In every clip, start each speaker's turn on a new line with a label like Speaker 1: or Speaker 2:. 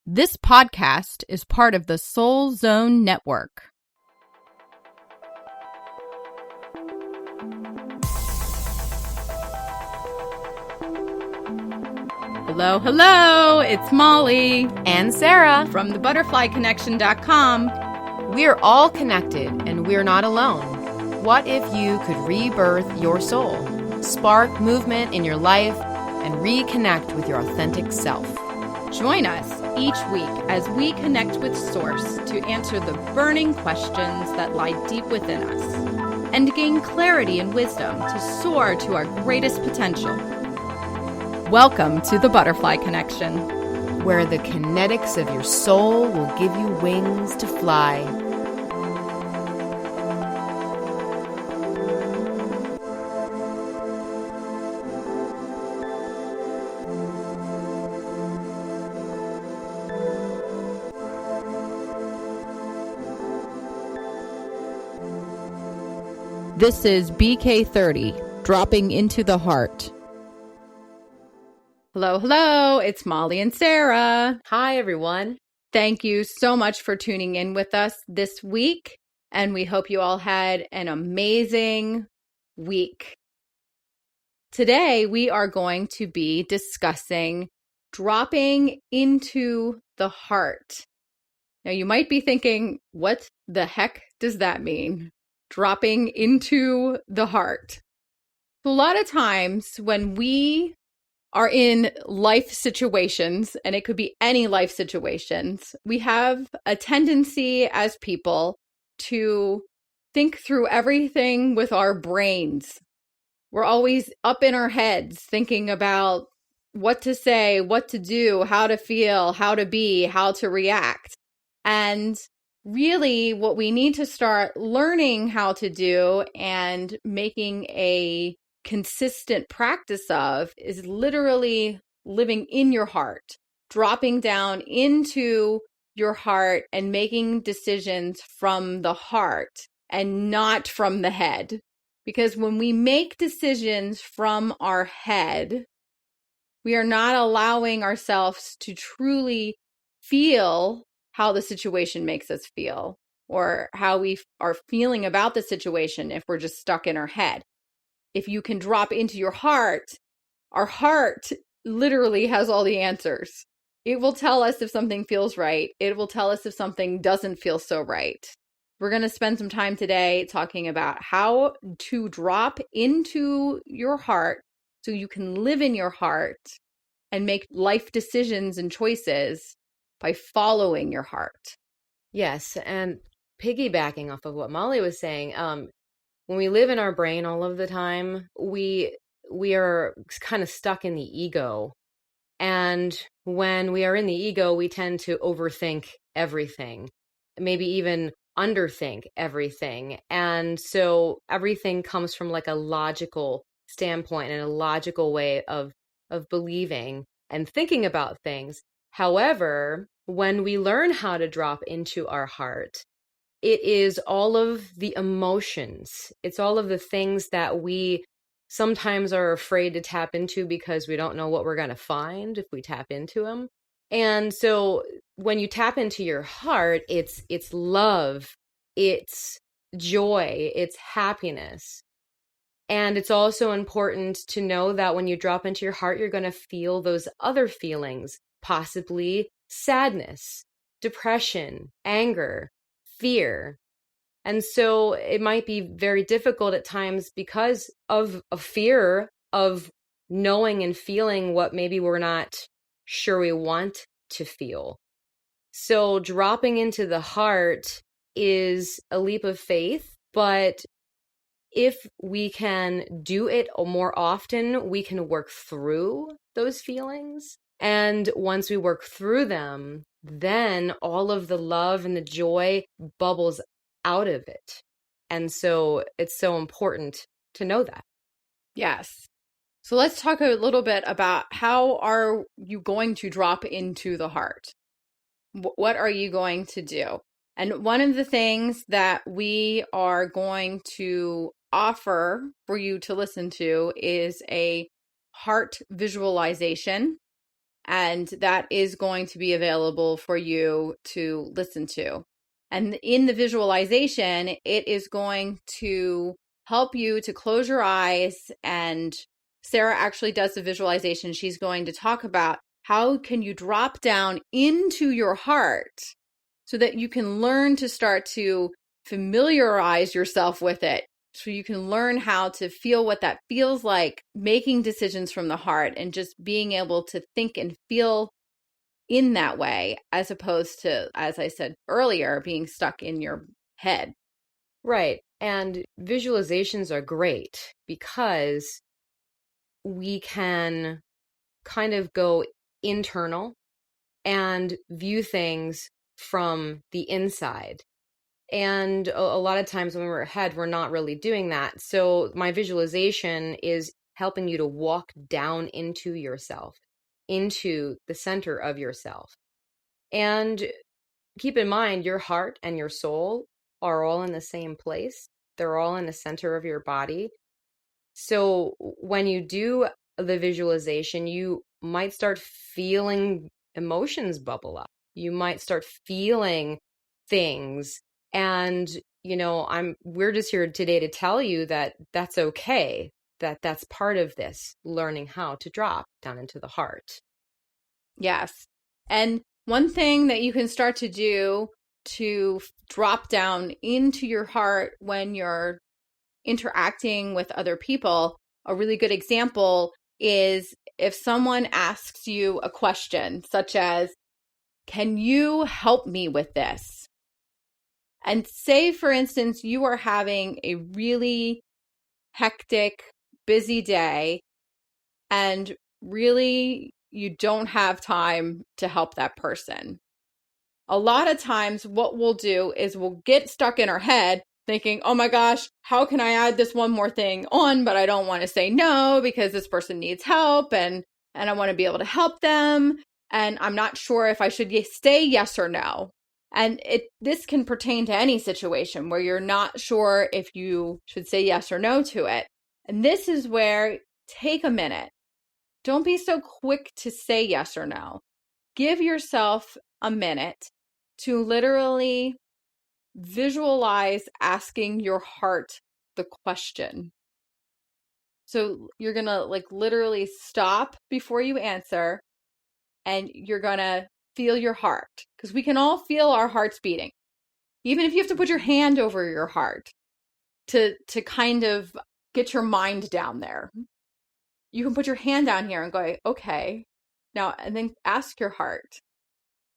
Speaker 1: This podcast is part of the Soul Zone Network. Hello, hello, it's Molly
Speaker 2: and Sara
Speaker 1: from thebutterflyconnection.com.
Speaker 2: We're all connected and we're not alone. What if you could rebirth your soul, spark movement in your life, and reconnect with your authentic self?
Speaker 1: Join us each week as we connect with Source to answer the burning questions that lie deep within us and gain clarity and wisdom to soar to our greatest potential. Welcome to the Butterfly Connection,
Speaker 2: where the kinetics of your soul will give you wings to fly.
Speaker 1: This is BK30, dropping into the heart. Hello, hello, it's Molly and Sara.
Speaker 2: Hi, everyone.
Speaker 1: Thank you so much for tuning in with us this week, and we hope you all had an amazing week. Today, we are going to be discussing dropping into the heart. Now, you might be thinking, what the heck does that mean? Dropping into the heart. So a lot of times when we are in life situations, and it could be any life situations, we have a tendency as people to think through everything with our brains. We're always up in our heads thinking about what to say, what to do, how to feel, how to be, how to react. And really, what we need to start learning how to do and making a consistent practice of is literally living in your heart, dropping down into your heart and making decisions from the heart and not from the head. Because when we make decisions from our head, we are not allowing ourselves to truly feel how the situation makes us feel or how we are feeling about the situation if we're just stuck in our head. If you can drop into your heart, our heart literally has all the answers. It will tell us if something feels right. It will tell us if something doesn't feel so right. We're going to spend some time today talking about how to drop into your heart so you can live in your heart and make life decisions and choices by following your heart.
Speaker 2: Yes, and piggybacking off of what Molly was saying, when we live in our brain all of the time, we are kind of stuck in the ego. And when we are in the ego, we tend to overthink everything, maybe even underthink everything. And so everything comes from like a logical standpoint and a logical way of believing and thinking about things. However, when we learn how to drop into our heart, it is all of the emotions. It's all of the things that we sometimes are afraid to tap into because we don't know what we're going to find if we tap into them. And so when you tap into your heart, it's love, it's joy, it's happiness. And it's also important to know that when you drop into your heart, you're going to feel those other feelings, possibly sadness, depression, anger, fear. And so it might be very difficult at times because of a fear of knowing and feeling what maybe we're not sure we want to feel. So dropping into the heart is a leap of faith, but if we can do it more often, we can work through those feelings. And once we work through them, then all of the love and the joy bubbles out of it. And so it's so important to know that.
Speaker 1: Yes. So let's talk a little bit about how are you going to drop into the heart? What are you going to do? And one of the things that we are going to offer for you to listen to is a heart visualization. And that is going to be available for you to listen to. And in the visualization, it is going to help you to close your eyes. And Sara actually does the visualization. She's going to talk about how can you drop down into your heart so that you can learn to start to familiarize yourself with it. So you can learn how to feel what that feels like, making decisions from the heart and just being able to think and feel in that way, as opposed to, as I said earlier, being stuck in your head.
Speaker 2: Right. And visualizations are great because we can kind of go internal and view things from the inside. And a lot of times when we're ahead, we're not really doing that. So my visualization is helping you to walk down into yourself, into the center of yourself. And keep in mind, your heart and your soul are all in the same place. They're all in the center of your body. So when you do the visualization, you might start feeling emotions bubble up. You might start feeling things. And, we're just here today to tell you that that's okay, that that's part of this learning how to drop down into the heart.
Speaker 1: Yes. And one thing that you can start to do to drop down into your heart when you're interacting with other people, a really good example is if someone asks you a question such as, can you help me with this? And say, for instance, you are having a really hectic, busy day, and really you don't have time to help that person. A lot of times, what we'll do is we'll get stuck in our head thinking, oh my gosh, how can I add this one more thing on? But I don't want to say no because this person needs help and I want to be able to help them. And I'm not sure if I should say yes or no. And this can pertain to any situation where you're not sure if you should say yes or no to it. And this is where take a minute. Don't be so quick to say yes or no. Give yourself a minute to literally visualize asking your heart the question. So you're going to literally stop before you answer and you're going to feel your heart because we can all feel our hearts beating. Even if you have to put your hand over your heart to kind of get your mind down there. You can put your hand down here and go, okay, now, and then ask your heart,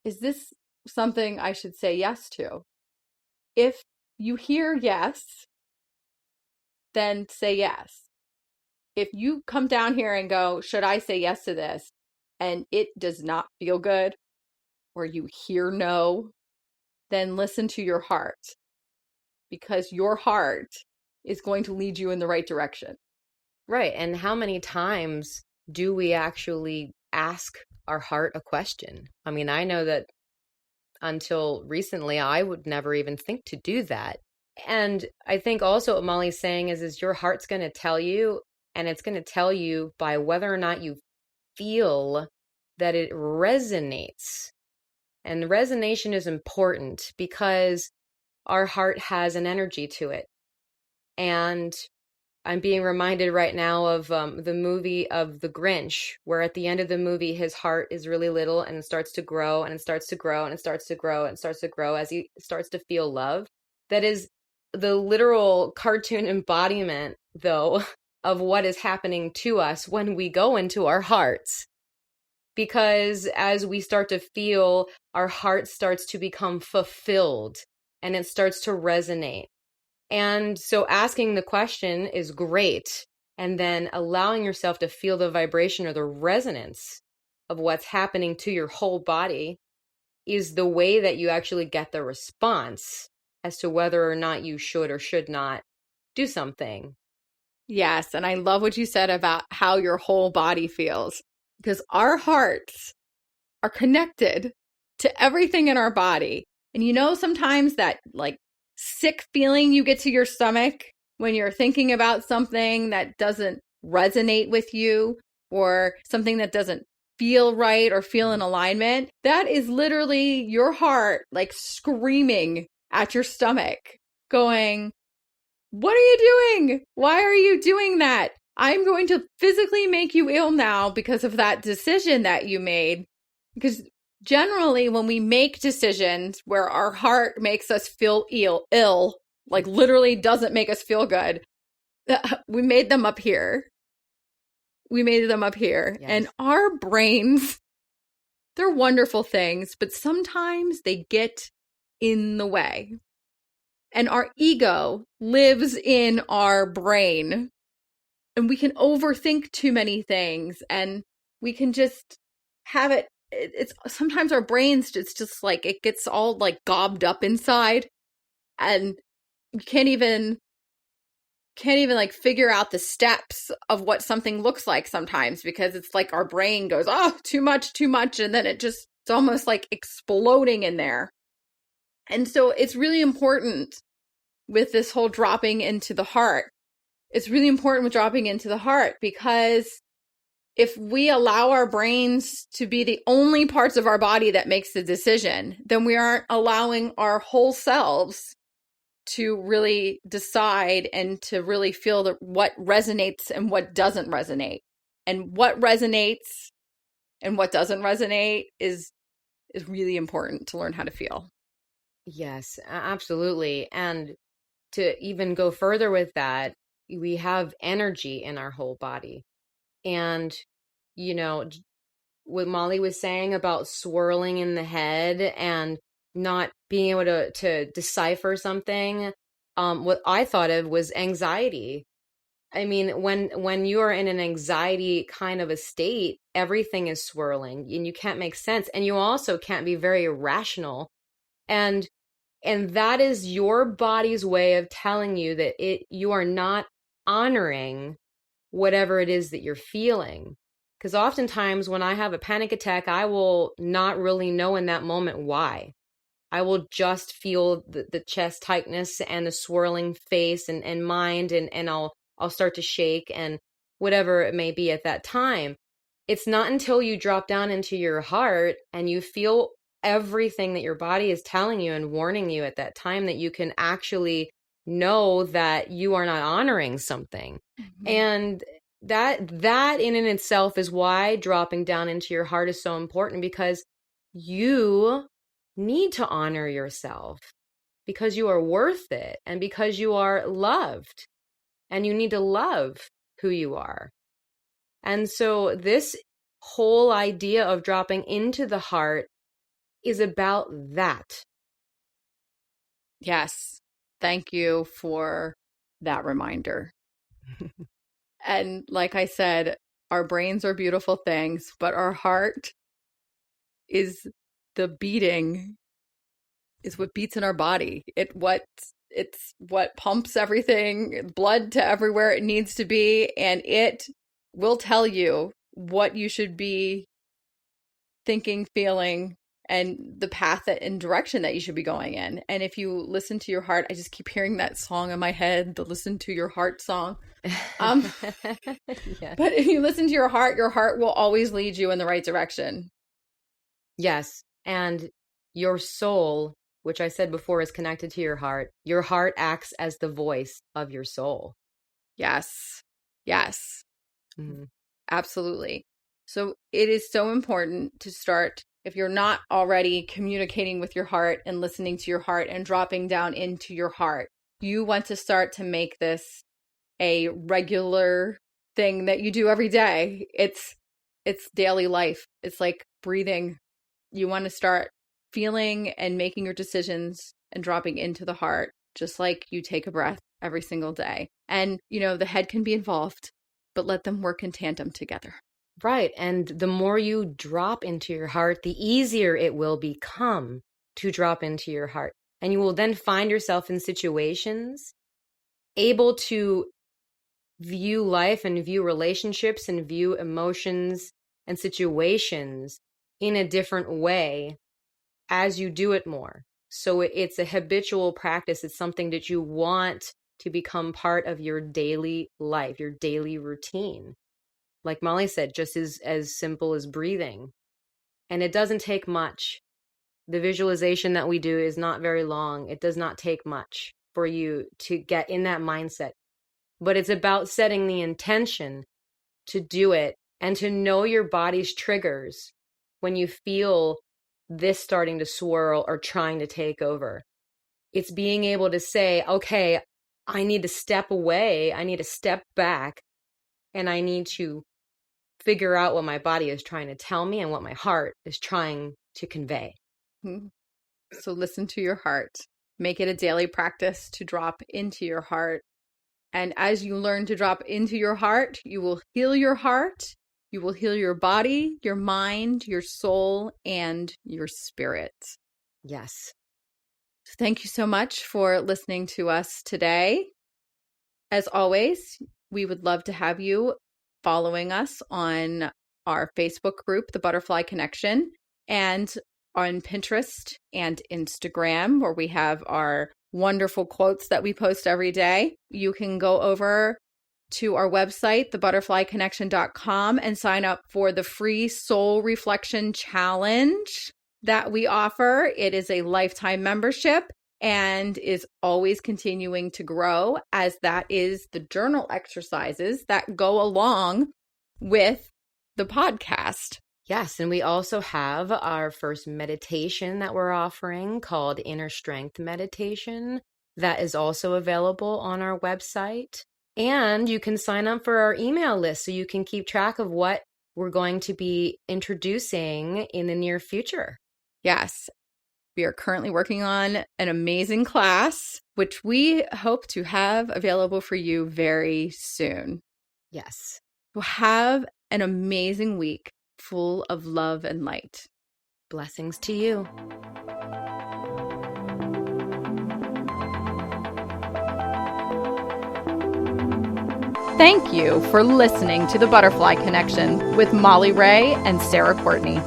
Speaker 1: is this something I should say yes to? If you hear yes, then say yes. If you come down here and go, should I say yes to this? And it does not feel good, or you hear no, then listen to your heart because your heart is going to lead you in the right direction.
Speaker 2: Right. And how many times do we actually ask our heart a question? I mean, I know that until recently, I would never even think to do that. And I think also what Molly's saying is your heart's going to tell you, and it's going to tell you by whether or not you feel that it resonates. And resonation is important because our heart has an energy to it. And I'm being reminded right now of the movie of The Grinch, where at the end of the movie, his heart is really little and it starts to grow and it starts to grow and it starts to grow and it starts to grow as he starts to feel love. That is the literal cartoon embodiment, though, of what is happening to us when we go into our hearts. Because as we start to feel, our heart starts to become fulfilled and it starts to resonate. And so asking the question is great. And then allowing yourself to feel the vibration or the resonance of what's happening to your whole body is the way that you actually get the response as to whether or not you should or should not do something.
Speaker 1: Yes. And I love what you said about how your whole body feels because our hearts are connected to everything in our body. And sometimes that sick feeling you get to your stomach when you're thinking about something that doesn't resonate with you or something that doesn't feel right or feel in alignment, that is literally your heart like screaming at your stomach, going, what are you doing? Why are you doing that? I'm going to physically make you ill now because of that decision that you made. Because generally, when we make decisions where our heart makes us feel ill, like literally doesn't make us feel good, we made them up here. We made them up here.
Speaker 2: Yes.
Speaker 1: And our brains, they're wonderful things, but sometimes they get in the way. And our ego lives in our brain. And we can overthink too many things, and we can just have it. It's sometimes our brains, it's just like it gets all like gobbed up inside, and you can't even like figure out the steps of what something looks like sometimes, because it's like our brain goes, oh, too much, and then it's almost like exploding in there. And so it's really important with this whole dropping into the heart. It's really important with dropping into the heart, because if we allow our brains to be the only parts of our body that makes the decision, then we aren't allowing our whole selves to really decide and to really feel what resonates and what doesn't resonate. And what resonates and what doesn't resonate is really important to learn how to feel.
Speaker 2: Yes, absolutely. And to even go further with that, we have energy in our whole body. And, you know, what Molly was saying about swirling in the head and not being able to decipher something, what I thought of was anxiety. I mean, when you are in an anxiety kind of a state, everything is swirling and you can't make sense. And you also can't be very rational. And that is your body's way of telling you that you are not honoring whatever it is that you're feeling. Because oftentimes when I have a panic attack, I will not really know in that moment why. I will just feel the chest tightness and the swirling face and mind, and I'll start to shake and whatever it may be at that time. It's not until you drop down into your heart and you feel everything that your body is telling you and warning you at that time that you can actually know that you are not honoring something. Mm-hmm. And that in and itself is why dropping down into your heart is so important, because you need to honor yourself, because you are worth it and because you are loved, and you need to love who you are. And so this whole idea of dropping into the heart is about that.
Speaker 1: Yes. Thank you for that reminder. And like I said, our brains are beautiful things, but our heart is what beats in our body. It's what pumps everything, blood to everywhere it needs to be, and it will tell you what you should be thinking, feeling, and the path and direction that you should be going in. And if you listen to your heart, I just keep hearing that song in my head, the Listen to Your Heart song. Yeah. But if you listen to your heart will always lead you in the right direction.
Speaker 2: Yes. And your soul, which I said before is connected to your heart. Your heart acts as the voice of your soul.
Speaker 1: Yes. Yes.
Speaker 2: Mm-hmm.
Speaker 1: Absolutely. So it is so important to start, if you're not already communicating with your heart and listening to your heart and dropping down into your heart, you want to start to make this a regular thing that you do every day. It's daily life. It's like breathing. You want to start feeling and making your decisions and dropping into the heart, just like you take a breath every single day. And, the head can be involved, but let them work in tandem together.
Speaker 2: Right. And the more you drop into your heart, the easier it will become to drop into your heart. And you will then find yourself in situations able to view life and view relationships and view emotions and situations in a different way as you do it more. So it's a habitual practice. It's something that you want to become part of your daily life, your daily routine. like Molly said, just as simple as breathing. And it doesn't take much. The visualization that we do is not very long. It does not take much for you to get in that mindset. But it's about setting the intention to do it and to know your body's triggers when you feel this starting to swirl or trying to take over. It's being able to say, okay, I need to step away. I need to step back, and I need to figure out what my body is trying to tell me and what my heart is trying to convey.
Speaker 1: So listen to your heart. Make it a daily practice to drop into your heart. And as you learn to drop into your heart, you will heal your heart. You will heal your body, your mind, your soul, and your spirit.
Speaker 2: Yes.
Speaker 1: Thank you so much for listening to us today. As always, we would love to have you following us on our Facebook group, The Butterfly Connection, and on Pinterest and Instagram, where we have our wonderful quotes that we post every day. You can go over to our website, thebutterflyconnection.com, and sign up for the free Soul Reflection Challenge that we offer. It is a lifetime membership and is always continuing to grow, as that is the journal exercises that go along with the podcast.
Speaker 2: Yes, and we also have our first meditation that we're offering called Inner Strength Meditation. That is also available on our website. And you can sign up for our email list so you can keep track of what we're going to be introducing in the near future.
Speaker 1: Yes. We are currently working on an amazing class, which we hope to have available for you very soon.
Speaker 2: Yes.
Speaker 1: So have an amazing week full of love and light.
Speaker 2: Blessings to you.
Speaker 1: Thank you for listening to The Butterfly Connection with Molly Ray and Sara Courtney.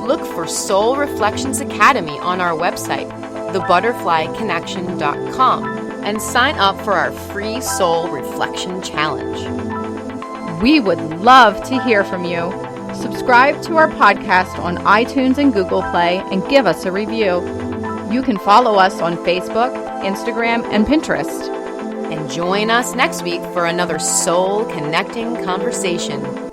Speaker 2: Look for Soul Reflections Academy on our website, thebutterflyconnection.com, and sign up for our free Soul Reflection Challenge.
Speaker 1: We would love to hear from you. Subscribe to our podcast on iTunes and Google Play and give us a review. You can follow us on Facebook, Instagram, and Pinterest.
Speaker 2: And join us next week for another soul-connecting conversation.